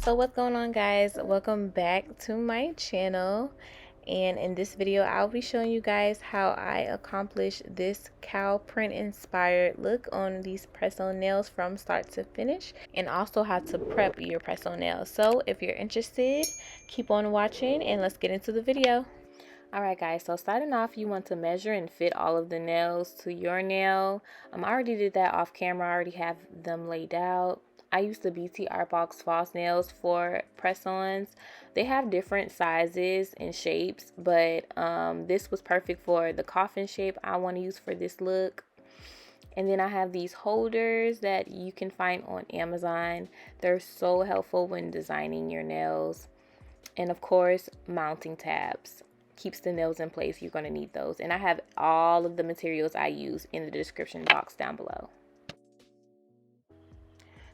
So what's going on, guys? Welcome back to my channel, and in this video I'll be showing you guys how I accomplished this cow print inspired look on these press-on nails from start to finish, and also how to prep your press-on nails. So if you're interested, keep on watching and let's get into the video. Alright guys, so starting off, you want to measure and fit all of the nails to your nail. I already did that off camera. I already have them laid out. I use the BT Art Box false nails for press-ons. They have different sizes and shapes, but this was perfect for the coffin shape I want to use for this look. And then I have these holders that you can find on Amazon. They're so helpful when designing your nails. And of course, mounting tabs. Keeps the nails in place. You're going to need those. And I have all of the materials I use in the description box down below.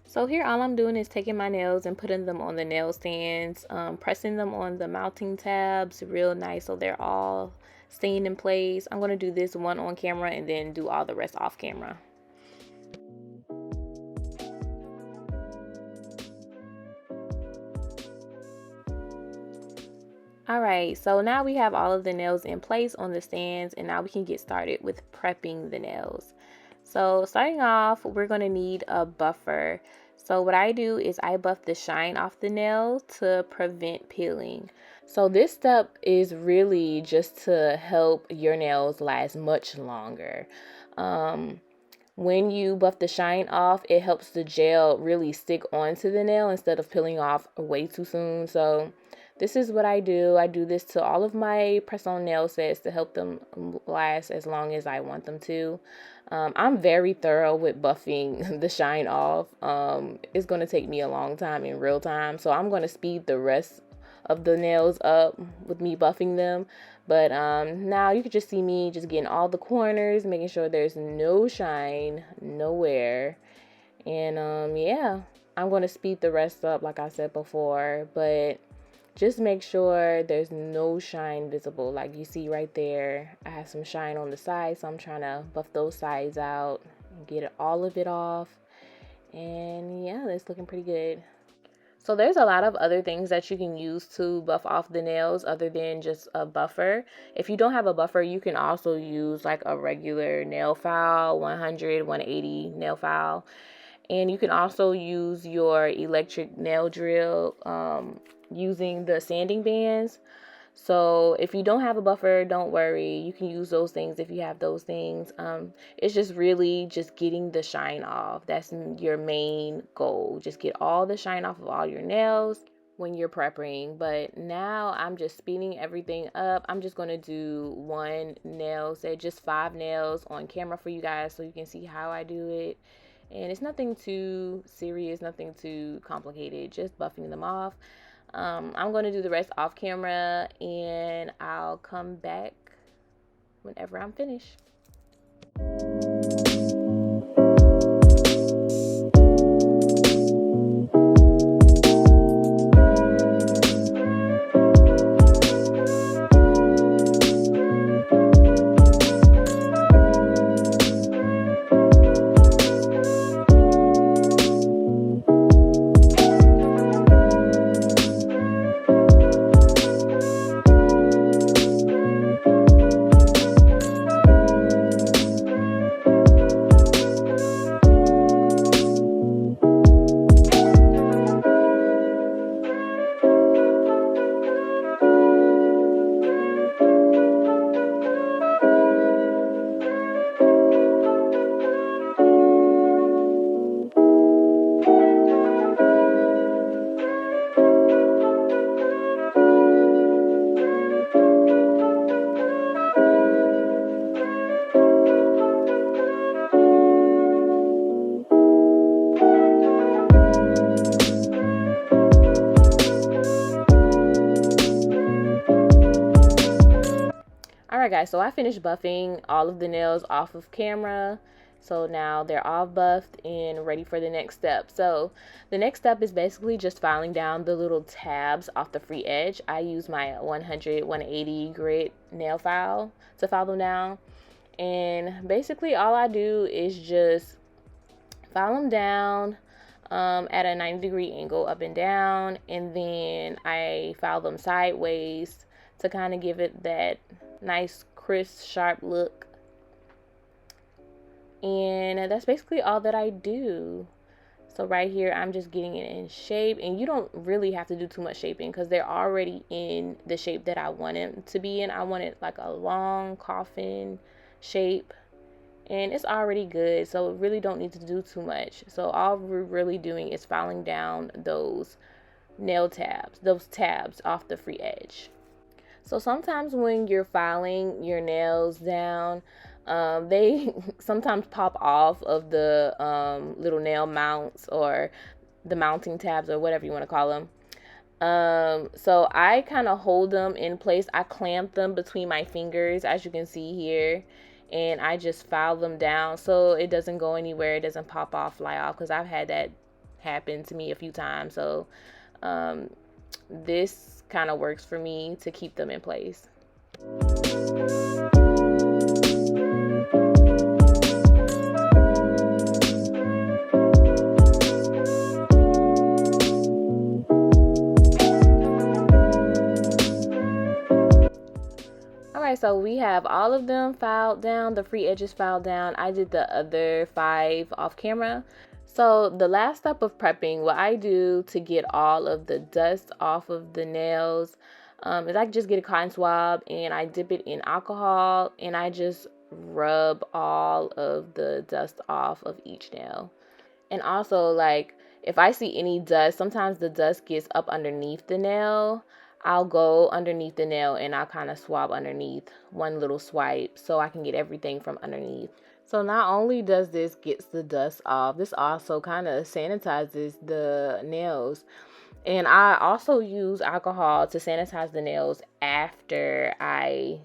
So here all I'm doing is taking my nails and putting them on the nail stands, pressing them on the mounting tabs real nice so they're all staying in place. I'm going to do this one on camera and then do all the rest off camera. Alright, so now we have all of the nails in place on the stands, and now we can get started with prepping the nails. So starting off, we're going to need a buffer. So what I do is I buff the shine off the nail to prevent peeling. So this step is really just to help your nails last much longer. When you buff the shine off, it helps the gel really stick onto the nail instead of peeling off way too soon. So this is what I do. I do this to all of my press-on nail sets to help them last as long as I want them to. I'm very thorough with buffing the shine off. It's going to take me a long time in real time, so I'm going to speed the rest of the nails up with me buffing them. But now you can just see me just getting all the corners, making sure there's no shine nowhere. And yeah, I'm going to speed the rest up like I said before, but just make sure there's no shine visible. Like you see right there, I have some shine on the side, so I'm trying to buff those sides out and get all of it off. And yeah, it's looking pretty good. So there's a lot of other things that you can use to buff off the nails other than just a buffer. If you don't have a buffer, you can also use like a regular nail file, 100, 180 nail file. And you can also use your electric nail drill using the sanding bands. So if you don't have a buffer, don't worry. You can use those things if you have those things. It's just really just getting the shine off. That's your main goal. Just get all the shine off of all your nails when you're prepping. But now I'm just speeding everything up. I'm just going to do one nail set, just 5 nails on camera for you guys so you can see how I do it. And it's nothing too serious, nothing too complicated, just buffing them off. I'm going to do the rest off camera, and I'll come back whenever I'm finished. Alright guys, so I finished buffing all of the nails off of camera. So now they're all buffed and ready for the next step. So the next step is basically just filing down the little tabs off the free edge. I use my 100, 180 grit nail file to file them down. And basically all I do is just file them down at a 90-degree angle up and down, and then I file them sideways to kind of give it that nice crisp sharp look. And that's basically all that I do. So right here, I'm just getting it in shape, and you don't really have to do too much shaping because they're already in the shape that I want them to be in. I want it like a long coffin shape, and it's already good, so really don't need to do too much. So all we're really doing is filing down those nail tabs, those tabs off the free edge. So sometimes when you're filing your nails down, they sometimes pop off of the little nail mounts or the mounting tabs or whatever you want to call them. So I kind of hold them in place. I clamp them between my fingers, as you can see here, and I just file them down so it doesn't go anywhere. It doesn't pop off, fly off, because I've had that happen to me a few times. So this kind of works for me to keep them in place. Alright, so we have all of them filed down, the free edges filed down. I did the other 5 off camera. So the last step of prepping, what I do to get all of the dust off of the nails is I just get a cotton swab and I dip it in alcohol and I just rub all of the dust off of each nail. And also, like, if I see any dust, sometimes the dust gets up underneath the nail. I'll go underneath the nail and I'll kind of swab underneath, one little swipe, so I can get everything from underneath. So not only does this gets the dust off, this also kind of sanitizes the nails. And I also use alcohol to sanitize the nails after I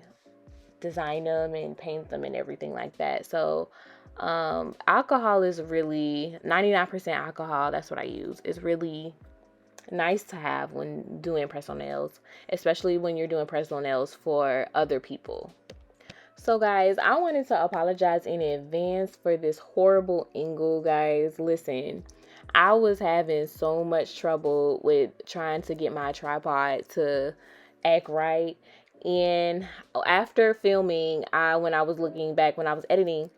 design them and paint them and everything like that. So alcohol is really 99% alcohol. That's what I use. It's really nice to have when doing press-on nails, especially when you're doing press-on nails for other people. So guys, I wanted to apologize in advance for this horrible angle, guys. Listen, I was having so much trouble with trying to get my tripod to act right. And after filming, when I was looking back, when I was editing,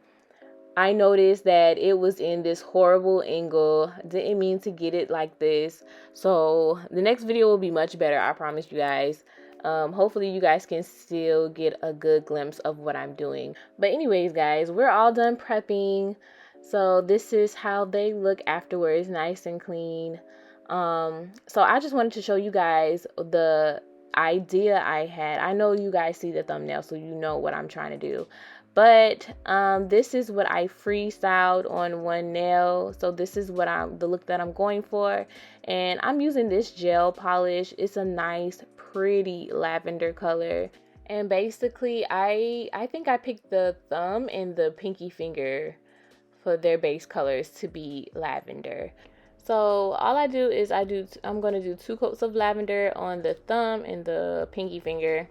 I noticed that it was in this horrible angle. Didn't mean to get it like this. So the next video will be much better, I promise you guys. Hopefully you guys can still get a good glimpse of what I'm doing. But anyways, guys, we're all done prepping. So this is how they look afterwards, nice and clean. So I just wanted to show you guys the idea I had. I know you guys see the thumbnail, so you know what I'm trying to do. But this is what I freestyled on one nail. So this is what the look that I'm going for. And I'm using this gel polish. It's a nice, pretty lavender color. And basically, I think I picked the thumb and the pinky finger for their base colors to be lavender. So all I do is I'm going to do 2 coats of lavender on the thumb and the pinky finger.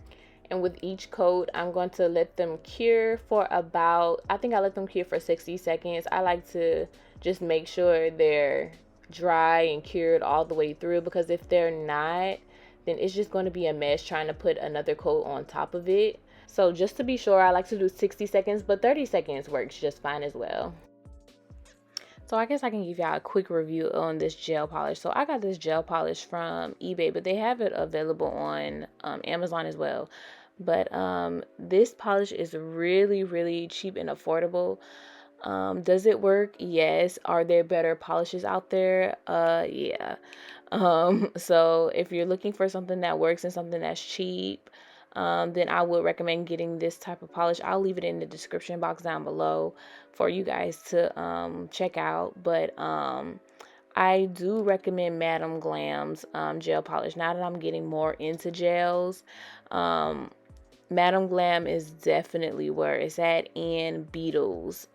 And with each coat, I'm going to let them cure for about, I think I let them cure for 60 seconds. I like to just make sure they're dry and cured all the way through, because if they're not, then it's just going to be a mess trying to put another coat on top of it. So just to be sure, I like to do 60 seconds, but 30 seconds works just fine as well. So I guess I can give y'all a quick review on this gel polish. So I got this gel polish from eBay, but they have it available on Amazon as well. But this polish is really, really cheap and affordable. Does it work? Yes. Are there better polishes out there? Yeah. So if you're looking for something that works and something that's cheap, then I would recommend getting this type of polish. I'll leave it in the description box down below for you guys to check out. But I do recommend Madam Glam's gel polish. Now that I'm getting more into gels, Madam Glam is definitely where it's at, and Beetle's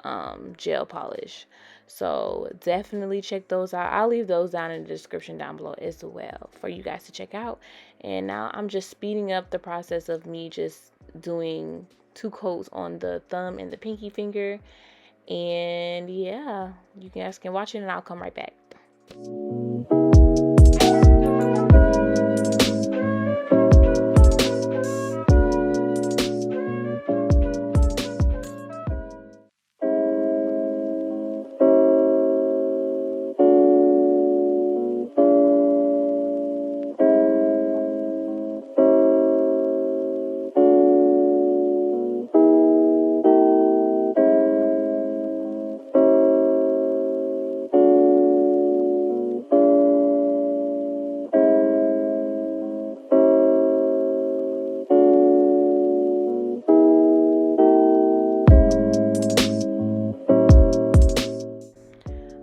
gel polish. So definitely check those out. I'll leave those down in the description down below as well for you guys to check out. And now I'm just speeding up the process of me just doing 2 coats on the thumb and the pinky finger. And yeah, you guys can watch it and I'll come right back.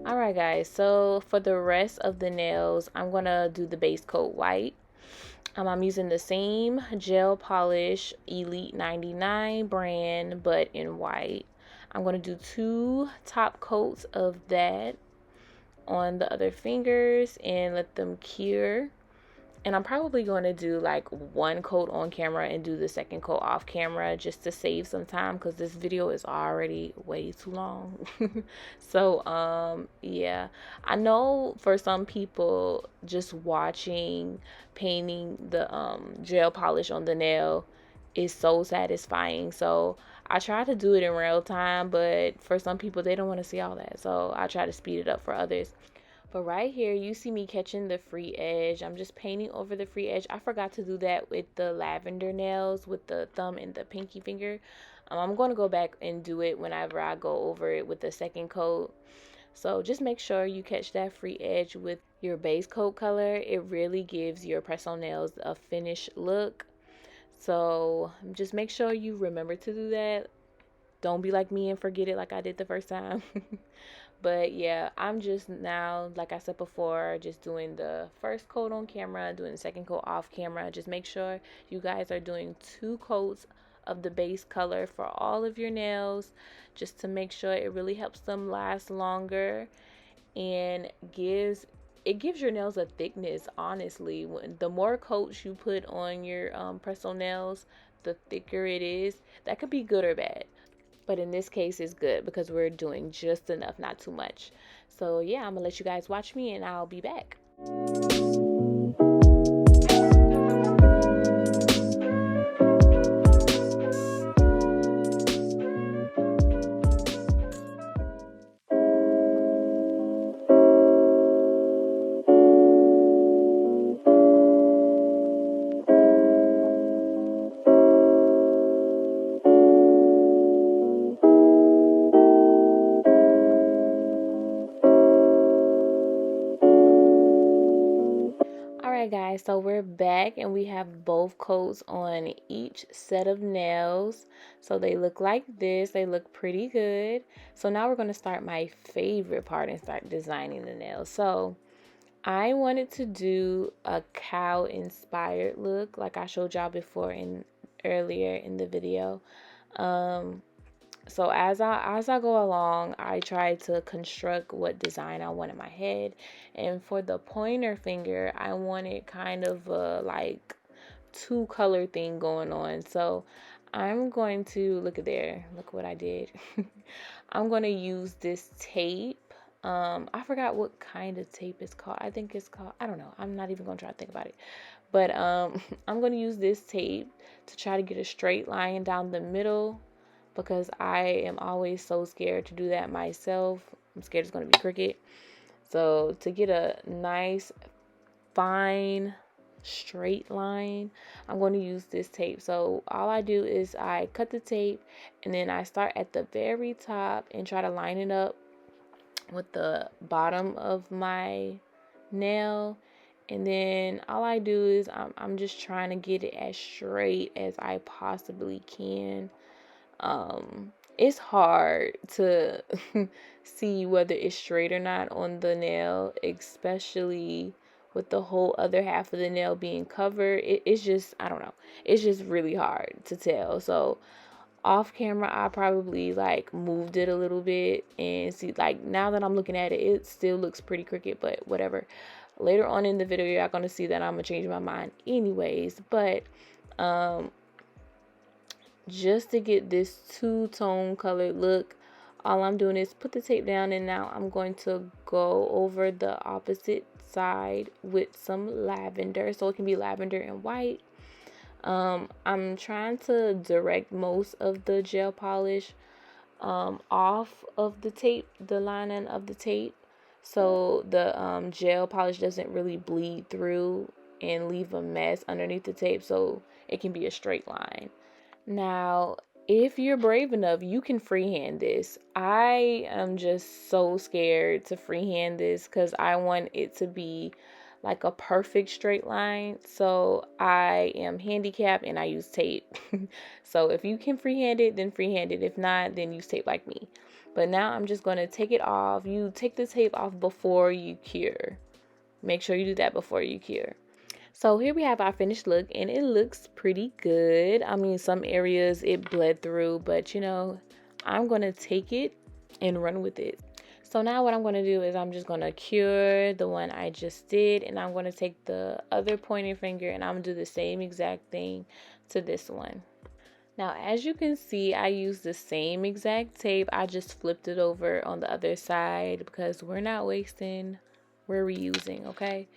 Alright guys, so for the rest of the nails, I'm going to do the base coat white. I'm using the same gel polish Elite 99 brand, but in white. I'm going to do 2 top coats of that on the other fingers and let them cure. And I'm probably going to do like 1 coat on camera and do the second coat off camera just to save some time, because this video is already way too long. So yeah, I know for some people just watching painting the gel polish on the nail is so satisfying. So I try to do it in real time, but for some people they don't want to see all that, so I try to speed it up for others. But right here, you see me catching the free edge. I'm just painting over the free edge. I forgot to do that with the lavender nails with the thumb and the pinky finger. I'm going to go back and do it whenever I go over it with the second coat. So just make sure you catch that free edge with your base coat color. It really gives your press-on nails a finished look. So just make sure you remember to do that. Don't be like me and forget it like I did the first time. But yeah, I'm just now, like I said before, just doing the first coat on camera, doing the second coat off camera. Just make sure you guys are doing 2 coats of the base color for all of your nails, just to make sure it really helps them last longer and gives your nails a thickness. Honestly, the more coats you put on your press-on nails, the thicker it is. That could be good or bad, but in this case it's good because we're doing just enough, not too much. So yeah, I'm gonna let you guys watch me and I'll be back. Alright guys, so we're back and we have both coats on each set of nails. So they look like this. They look pretty good. So now we're going to start my favorite part and start designing the nails. So I wanted to do a cow inspired look like I showed y'all before earlier in the video. So as I go along, I try to construct what design I want in my head. And for the pointer finger, I wanted kind of a like 2-color thing going on. So I'm going to look at there. Look what I did. I'm going to use this tape. I forgot what kind of tape it's called. I think it's called, I don't know. I'm not even going to try to think about it. But I'm going to use this tape to try to get a straight line down the middle, because I am always so scared to do that myself. I'm scared it's going to be crooked. So to get a nice, fine, straight line, I'm going to use this tape. So all I do is I cut the tape and then I start at the very top and try to line it up with the bottom of my nail. And then all I do is I'm just trying to get it as straight as I possibly can. It's hard to see whether it's straight or not on the nail, especially with the whole other half of the nail being covered. It's just, I don't know, it's just really hard to tell. So off camera I probably like moved it a little bit, and see, like now that I'm looking at it, it still looks pretty crooked, but whatever. Later on in the video you're gonna see that I'm gonna change my mind anyways. But just to get this 2-tone colored look, all I'm doing is put the tape down, and now I'm going to go over the opposite side with some lavender, so it can be lavender and white. I'm trying to direct most of the gel polish off of the tape, the lining of the tape, so the gel polish doesn't really bleed through and leave a mess underneath the tape, so it can be a straight line. Now, if you're brave enough, you can freehand this. I am just so scared to freehand this because I want it to be like a perfect straight line. So I am handicapped and I use tape. So if you can freehand it, then freehand it. If not, then use tape like me. But now I'm just going to take it off. You take the tape off before you cure. Make sure you do that before you cure. So here we have our finished look, and it looks pretty good. I mean, some areas it bled through, but you know, I'm going to take it and run with it. So now what I'm going to do is I'm just going to cure the one I just did, and I'm going to take the other pointer finger and I'm going to do the same exact thing to this one. Now, as you can see, I used the same exact tape. I just flipped it over on the other side because we're not wasting, we're reusing, okay?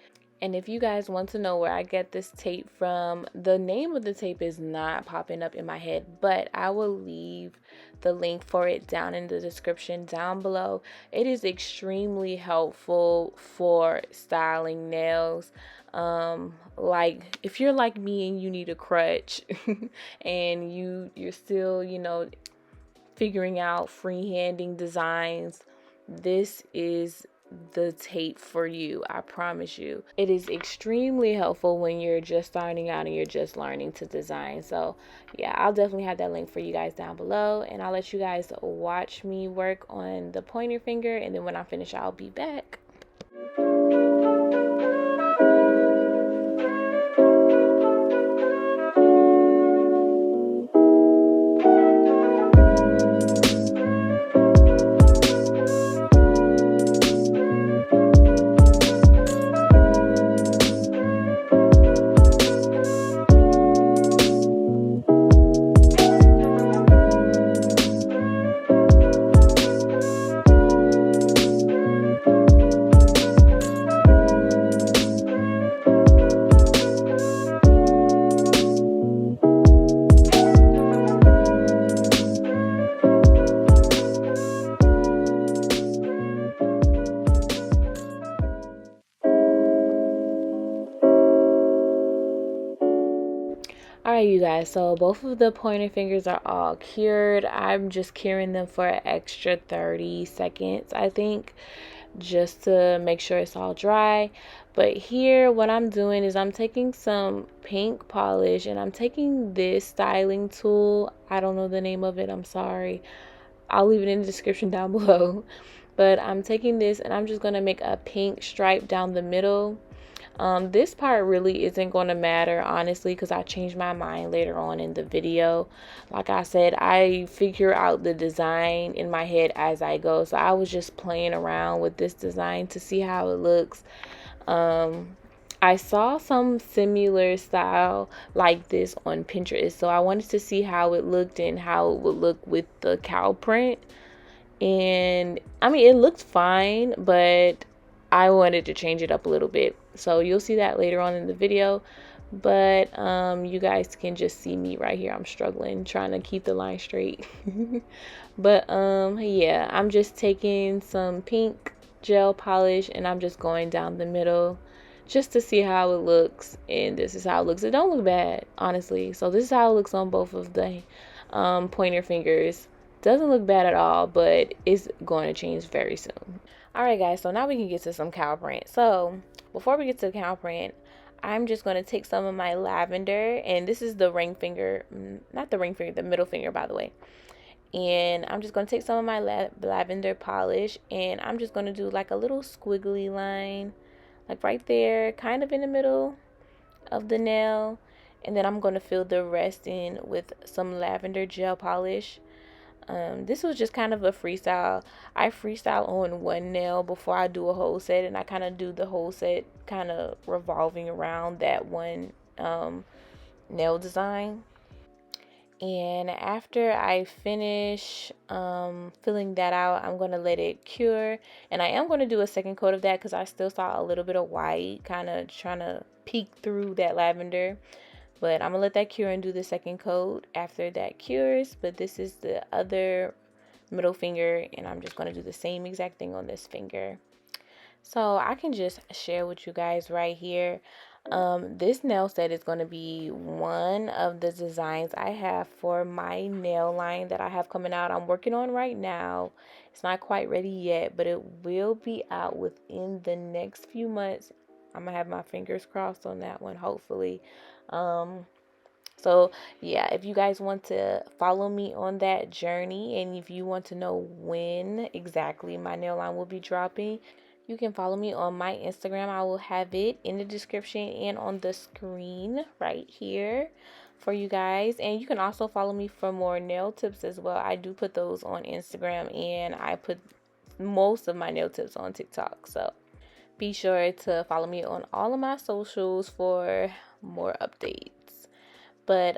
And if you guys want to know where I get this tape from, the name of the tape is not popping up in my head, but I will leave the link for it down in the description down below. It is extremely helpful for styling nails. Like if you're like me and you need a crutch and you're still, you know, figuring out freehanding designs, this is the tape for you. I promise you, it is extremely helpful when you're just starting out and you're just learning to design. So yeah, I'll definitely have that link for you guys down below, and I'll let you guys watch me work on the pointer finger, and then when I finish I'll be back. Alright, you guys, so both of the pointer fingers are all cured. I'm just curing them for an extra 30 seconds, I think, just to make sure it's all dry. But here, what I'm doing is I'm taking some pink polish and I'm taking this styling tool. I don't know the name of it, I'm sorry. I'll leave it in the description down below. But I'm taking this and I'm just going to make a pink stripe down the middle. This part really isn't going to matter, honestly, because I changed my mind later on in the video. Like I said, I figure out the design in my head as I go. So I was just playing around with this design to see how it looks. I saw some similar style like this on Pinterest, so I wanted to see how it looked and how it would look with the cow print. And I mean, it looked fine, but I wanted to change it up a little bit. So you'll see that later on in the video. But you guys can just see me right here. I'm struggling trying to keep the line straight. But yeah, I'm just taking some pink gel polish and I'm just going down the middle just to see how it looks. And this is how it looks. It don't look bad, honestly. So this is how it looks on both of the pointer fingers. Doesn't look bad at all, but it's going to change very soon. Alright guys, so now we can get to some cow print. So before we get to the cow print, I'm just going to take some of my lavender, and this is the ring finger, not the ring finger, the middle finger, by the way. And I'm just going to take some of my lavender polish, and I'm just going to do like a little squiggly line, like right there, kind of in the middle of the nail. And then I'm going to fill the rest in with some lavender gel polish. This was just kind of a freestyle. I freestyle on one nail before I do a whole set, and I kind of do the whole set kind of revolving around that one nail design. And after I finish filling that out, I'm going to let it cure. And I am going to do a second coat of that because I still saw a little bit of white kind of trying to peek through that lavender. But I'm going to let that cure and do the second coat after that cures. But this is the other middle finger, and I'm just going to do the same exact thing on this finger. So I can just share with you guys right here. This nail set is going to be one of the designs I have for my nail line that I have coming out. I'm working on right now. It's not quite ready yet, but it will be out within the next few months. I'm going to have my fingers crossed on that one, hopefully. So yeah, if you guys want to follow me on that journey, and if you want to know when exactly my nail line will be dropping, you can follow me on my Instagram. I will have it in the description and on the screen right here for you guys. And you can also follow me for more nail tips as well. I do put those on Instagram, and I put most of my nail tips on TikTok. So be sure to follow me on all of my socials for more updates. But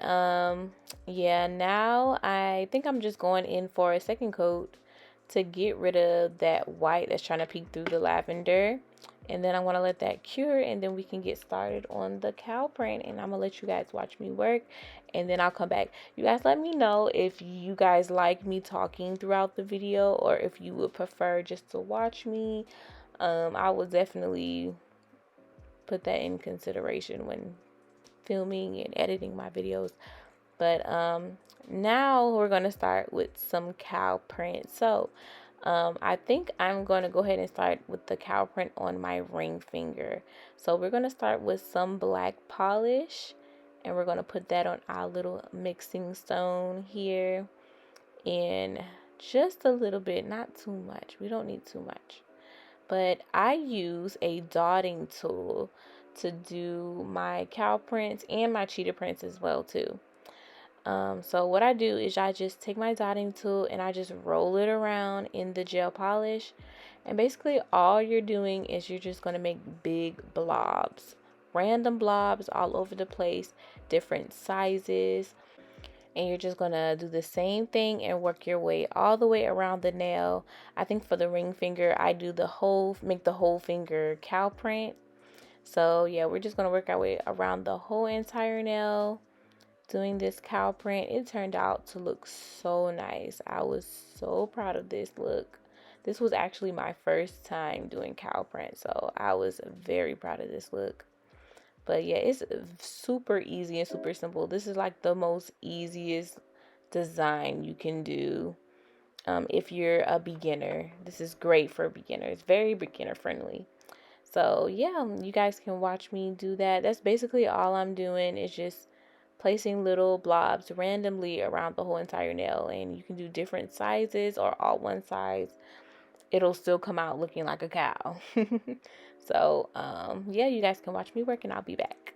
yeah, now I think I'm just going in for a second coat to get rid of that white that's trying to peek through the lavender. And then I'm going to let that cure, and then we can get started on the cow print. And I'm going to let you guys watch me work, and then I'll come back. You guys let me know if you guys like me talking throughout the video, or if you would prefer just to watch me. I will definitely put that in consideration when filming and editing my videos. But now we're going to start with some cow print. So I think I'm going to go ahead and start with the cow print on my ring finger. So we're going to start with some black polish, and we're going to put that on our little mixing stone here, and just a little bit, not too much. We don't need too much. But I use a dotting tool to do my cow prints and my cheetah prints as well too. So what I do is I just take my dotting tool and I just roll it around in the gel polish. And basically all you're doing is you're just going to make big blobs, random blobs all over the place, different sizes. And you're just going to do the same thing and work your way all the way around the nail. I think for the ring finger, I do make the whole finger cow print. So yeah, we're just going to work our way around the whole entire nail doing this cow print. It turned out to look so nice. I was so proud of this look. This was actually my first time doing cow print, so I was very proud of this look. But yeah, it's super easy and super simple. This is like the most easiest design you can do if you're a beginner. This is great for beginners, very beginner friendly. So yeah, you guys can watch me do that. That's basically all I'm doing, is just placing little blobs randomly around the whole entire nail. And you can do different sizes or all one size. It'll still come out looking like a cow. So yeah, you guys can watch me work, and I'll be back.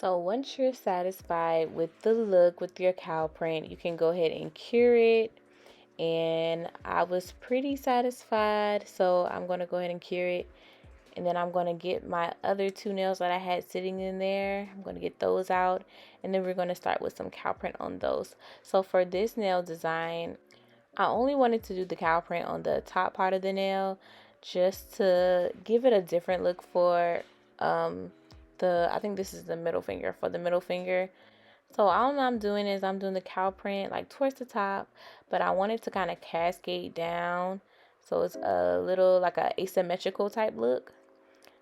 So once you're satisfied with the look with your cow print, you can go ahead and cure it. and I was pretty satisfied. So I'm going to go ahead and cure it. And then I'm going to get my other 2 nails that I had sitting in there. I'm going to get those out. And then we're going to start with some cow print on those. So for this nail design, I only wanted to do the cow print on the top part of the nail just to give it a different look for I think this is the middle finger, for the middle finger. So all I'm doing is I'm doing the cow print like towards the top, but I want it to kind of cascade down. So it's a little like a asymmetrical type look.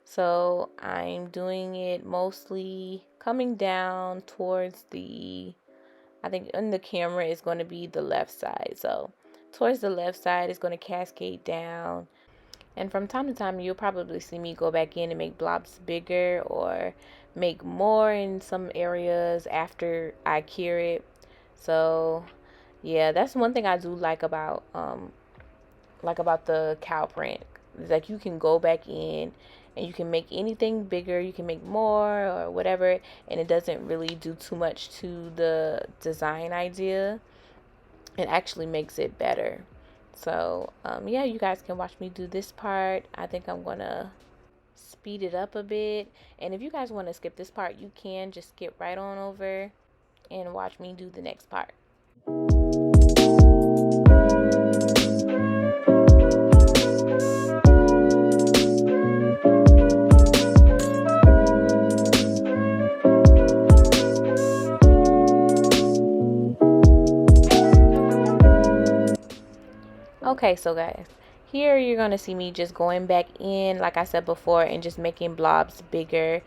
So I'm doing it mostly coming down towards I think in the camera is going to be the left side. So towards the left side is going to cascade down. And from time to time, you'll probably see me go back in and make blobs bigger or make more in some areas after I cure it. So yeah, that's one thing I do like about the cow print. It's like you can go back in and you can make anything bigger, you can make more or whatever, and it doesn't really do too much to the design idea. It actually makes it better. So yeah, you guys can watch me do this part. I think I'm gonna speed it up a bit, and if you guys want to skip this part, you can just skip right on over and watch me do the next part. Okay, so guys, here you're going to see me just going back in, like I said before, and just making blobs bigger.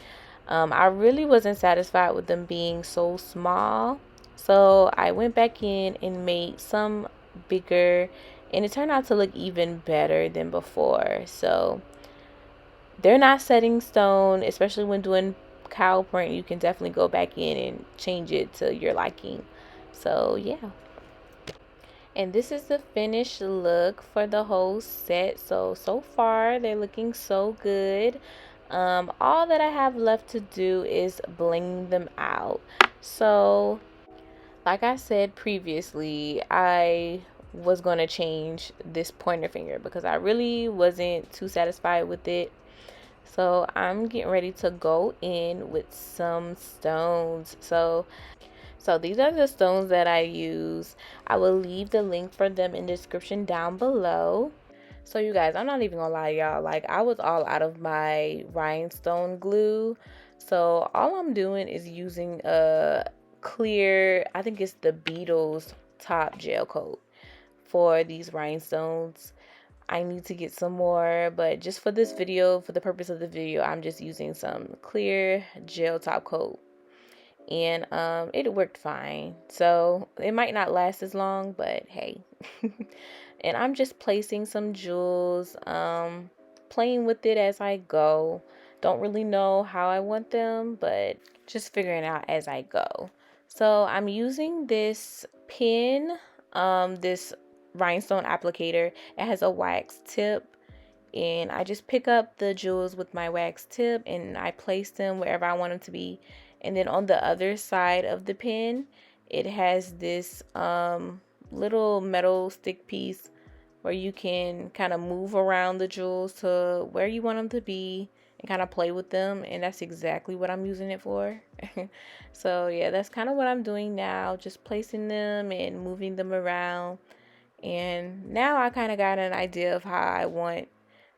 I really wasn't satisfied with them being so small. So I went back in and made some bigger, and it turned out to look even better than before. So they're not set in stone, especially when doing cow print. You can definitely go back in and change it to your liking. So yeah. And this is the finished look for the whole set. So far they're looking so good. All that I have left to do is bling them out. So like I said previously, I was going to change this pointer finger because I really wasn't too satisfied with it. So I'm getting ready to go in with some stones. So these are the stones that I use. I will leave the link for them in the description down below. So you guys, I'm not even gonna lie, y'all. Like, I was all out of my rhinestone glue. So all I'm doing is using a clear, I think it's the Beatles top gel coat for these rhinestones. I need to get some more, but just for this video, for the purpose of the video, I'm just using some clear gel top coat, and it worked fine. So it might not last as long, but hey. And I'm just placing some jewels, playing with it as I go. Don't really know how I want them, but just figuring out as I go. So I'm using this pin, this rhinestone applicator. It has a wax tip, and I just pick up the jewels with my wax tip and I place them wherever I want them to be. And then on the other side of the pin, it has this little metal stick piece where you can kind of move around the jewels to where you want them to be and kind of play with them. And that's exactly what I'm using it for. So yeah, that's kind of what I'm doing now, just placing them and moving them around. And now I kind of got an idea of how I want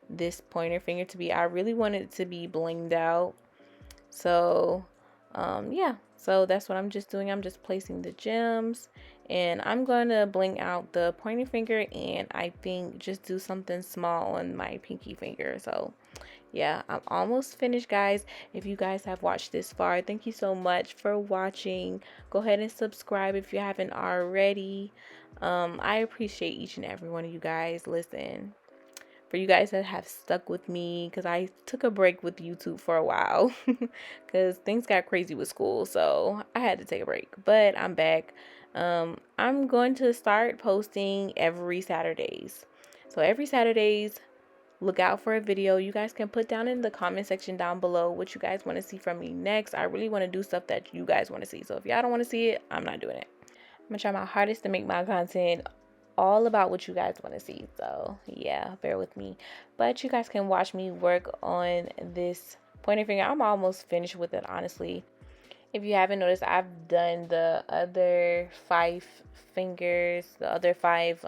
this pointer finger to be. I really want it to be blinged out. So yeah, so that's what I'm just doing. I'm just placing the gems, and I'm going to bling out the pointer finger, and I think just do something small on my pinky finger. So yeah, I'm almost finished, guys. If you guys have watched this far, thank you so much for watching. Go ahead and subscribe if you haven't already. I appreciate each and every one of you guys. Listen, for you guys that have stuck with me, because I took a break with YouTube for a while because things got crazy with school, so I had to take a break, but I'm back. I'm going to start posting every Saturdays. So every Saturdays, look out for a video. You guys can put down in the comment section down below what you guys want to see from me next. I really want to do stuff that you guys want to see. So if y'all don't want to see it, I'm not doing it. I'm gonna try my hardest to make my content all about what you guys want to see. So yeah, bear with me. But you guys can watch me work on this pointer finger. I'm almost finished with it, honestly. If you haven't noticed, I've done the other 5 fingers, the other 5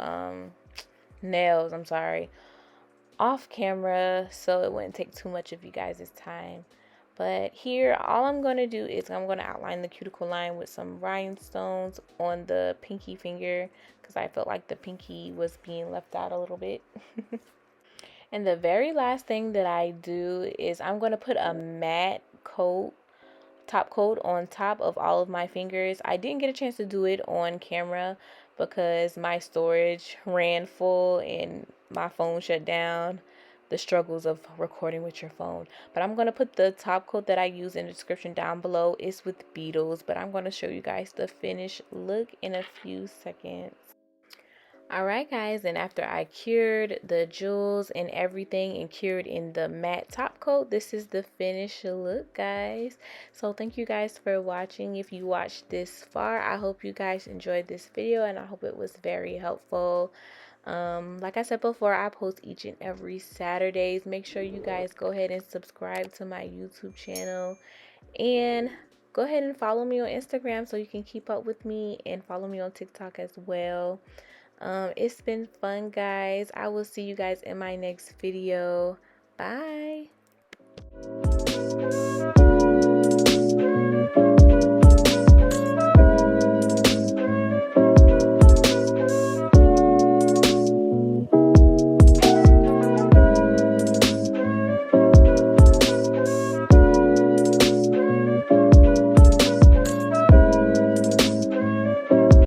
nails, I'm sorry, off camera, so it wouldn't take too much of you guys' time. But here, all I'm going to do is I'm going to outline the cuticle line with some rhinestones on the pinky finger because I felt like the pinky was being left out a little bit. And the very last thing that I do is I'm going to put a matte coat, top coat on top of all of my fingers. I didn't get a chance to do it on camera because my storage ran full and my phone shut down. The struggles of recording with your phone. But I'm going to put the top coat that I use in the description down below. It's with Beetles, but I'm going to show you guys the finished look in a few seconds. Alright guys, and after I cured the jewels and everything and cured in the matte top coat, this is the finished look, guys. So thank you guys for watching. If you watched this far, I hope you guys enjoyed this video and I hope it was very helpful. Like I said before, I post each and every Saturdays. Make sure you guys go ahead and subscribe to my YouTube channel and go ahead and follow me on Instagram so you can keep up with me, and follow me on TikTok as well. It's been fun, guys. I will see you guys in my next video. Bye.